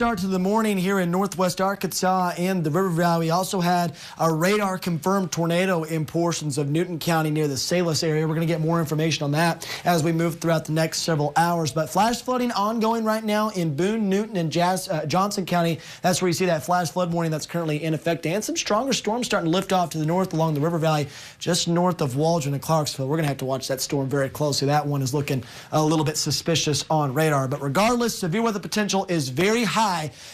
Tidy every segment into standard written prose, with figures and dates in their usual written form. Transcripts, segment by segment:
Start to the morning here in northwest Arkansas and the River Valley. We also had a radar confirmed tornado in portions of Newton County near the Salus area. We're going to get more information on that as we move throughout the next several hours. But flash flooding ongoing right now in Boone, Newton, and Johnson County. That's where you see that flash flood warning that's currently in effect, and some stronger storms starting to lift off to the north along the River Valley, just north of Waldron and Clarksville. We're going to have to watch that storm very closely. That one is looking a little bit suspicious on radar. But regardless, severe weather potential is very high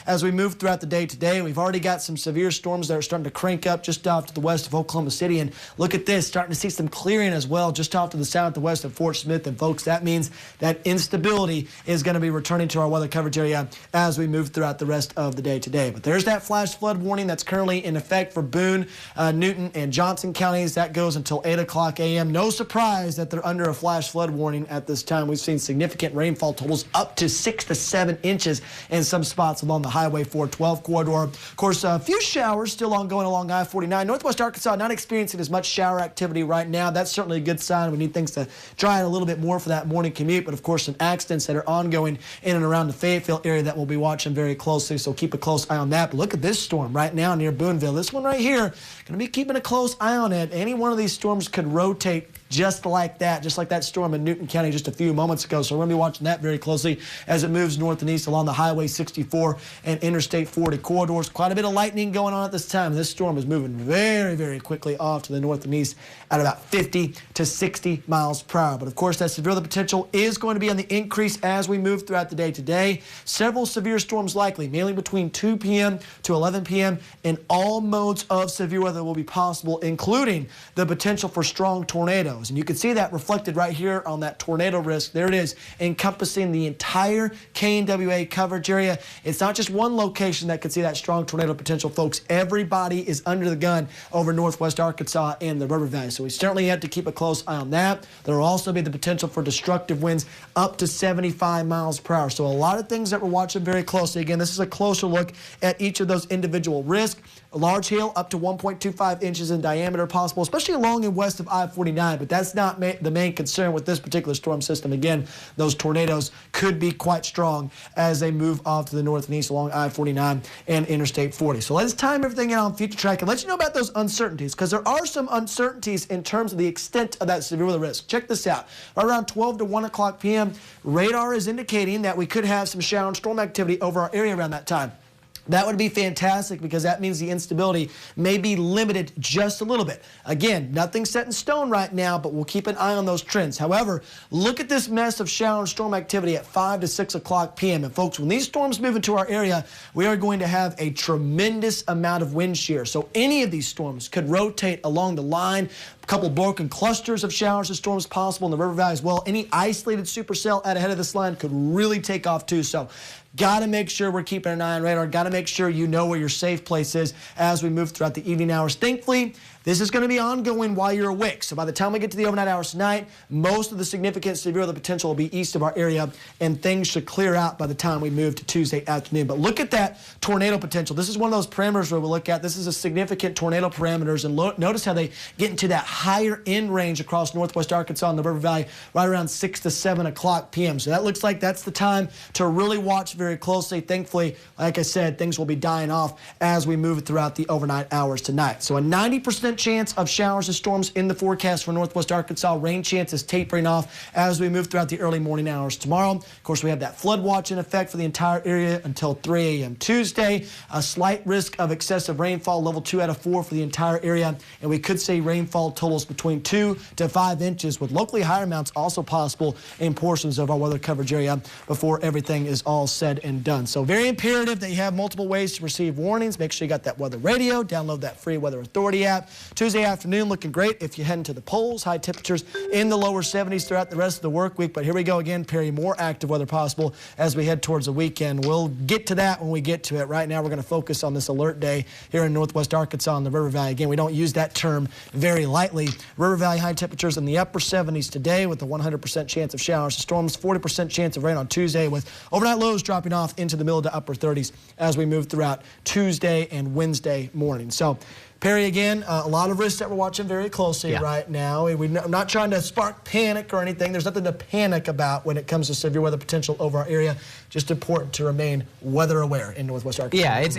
as we move throughout the day today. We've already got some severe storms that are starting to crank up just off to the west of Oklahoma City. And look at this, starting to see some clearing as well just off to the south and west of Fort Smith. And folks, that means that instability is going to be returning to our weather coverage area as we move throughout the rest of the day today. But there's that flash flood warning that's currently in effect for Boone, Newton, and Johnson counties. That goes until 8 o'clock a.m. No surprise that they're under a flash flood warning at this time. We've seen significant rainfall totals up to 6 to 7 inches in some spots along the Highway 412 corridor. Of course, a few showers still ongoing along I-49. Northwest Arkansas not experiencing as much shower activity right now. That's certainly a good sign. We need things to dry out a little bit more for that morning commute. But of course, some accidents that are ongoing in and around the Fayetteville area that we'll be watching very closely. So keep a close eye on that. But look at this storm right now near Booneville. This one right here, going to be keeping a close eye on it. Any one of these storms could rotate just like that storm in Newton County just a few moments ago. So we're going to be watching that very closely as it moves north and east along the Highway 64 and Interstate 40 corridors. Quite a bit of lightning going on at this time. This storm is moving very, very quickly off to the north and east at about 50 to 60 miles per hour. But of course, that severe weather potential is going to be on the increase as we move throughout the day today. Several severe storms likely, mainly between 2 p.m. to 11 p.m. and all modes of severe weather will be possible, including the potential for strong tornadoes. And you can see that reflected right here on that tornado risk. There it is, encompassing the entire KNWA coverage area. It's not just one location that could see that strong tornado potential, folks. Everybody is under the gun over northwest Arkansas and the River Valley. So we certainly have to keep a close eye on that. There will also be the potential for destructive winds up to 75 miles per hour. So a lot of things that we're watching very closely. Again, this is a closer look at each of those individual risks. A large hail up to 1.25 inches in diameter possible, especially along and west of I-49. But that's not the main concern with this particular storm system. Again, those tornadoes could be quite strong as they move off to the north and east along I-49 and Interstate 40. So let's time everything out on Future Track and let you know about those uncertainties, because there are some uncertainties in terms of the extent of that severe weather risk. Check this out. Right around 12 to 1 o'clock p.m., radar is indicating that we could have some shower and storm activity over our area around that time. That would be fantastic, because that means the instability may be limited just a little bit. Again, nothing set in stone right now, but we'll keep an eye on those trends. However, look at this mess of shower and storm activity at 5 to 6 o'clock p.m. And folks, when these storms move into our area, we are going to have a tremendous amount of wind shear. So any of these storms could rotate along the line. A couple broken clusters of showers and storms possible in the River Valley as well. Any isolated supercell out ahead of this line could really take off too. So got to make sure we're keeping an eye on radar. Got to make sure you know where your safe place is as we move throughout the evening hours. Thankfully, this is going to be ongoing while you're awake. So by the time we get to the overnight hours tonight, most of the significant severe weather potential will be east of our area, and things should clear out by the time we move to Tuesday afternoon. But look at that tornado potential. This is one of those parameters where we look at. This is a significant tornado parameters, and notice how they get into that higher end range across northwest Arkansas and the River Valley right around 6 to 7 o'clock p.m. So that looks like that's the time to really watch very closely. Thankfully, like I said, things will be dying off as we move throughout the overnight hours tonight. So a 90% chance of showers and storms in the forecast for northwest Arkansas. Rain chances tapering off as we move throughout the early morning hours tomorrow. Of course, we have that flood watch in effect for the entire area until 3 a.m. Tuesday. A slight risk of excessive rainfall, level 2 out of 4 for the entire area. And we could see rainfall totals between 2 to 5 inches, with locally higher amounts also possible in portions of our weather coverage area before everything is all said and done. So very imperative that you have multiple ways to receive warnings. Make sure you got that weather radio. Download that free Weather Authority app. Tuesday afternoon looking great if you head into the polls. High temperatures in the lower 70s throughout the rest of the work week. But here we go again, Perry. More active weather possible as we head towards the weekend. We'll get to that when we get to it. Right now, we're going to focus on this alert day here in northwest Arkansas and the River Valley. Again, we don't use that term very lightly. nightly. River Valley high temperatures in the upper 70s today with a 100% chance of showers. The storms, 40% chance of rain on Tuesday with overnight lows dropping off into the middle to upper 30s as we move throughout Tuesday and Wednesday morning. So, Perry, again, a lot of risks that we're watching very closely right now. I'm not trying to spark panic or anything. There's nothing to panic about when it comes to severe weather potential over our area. Just important to remain weather aware in Northwest Arkansas. Yeah, it's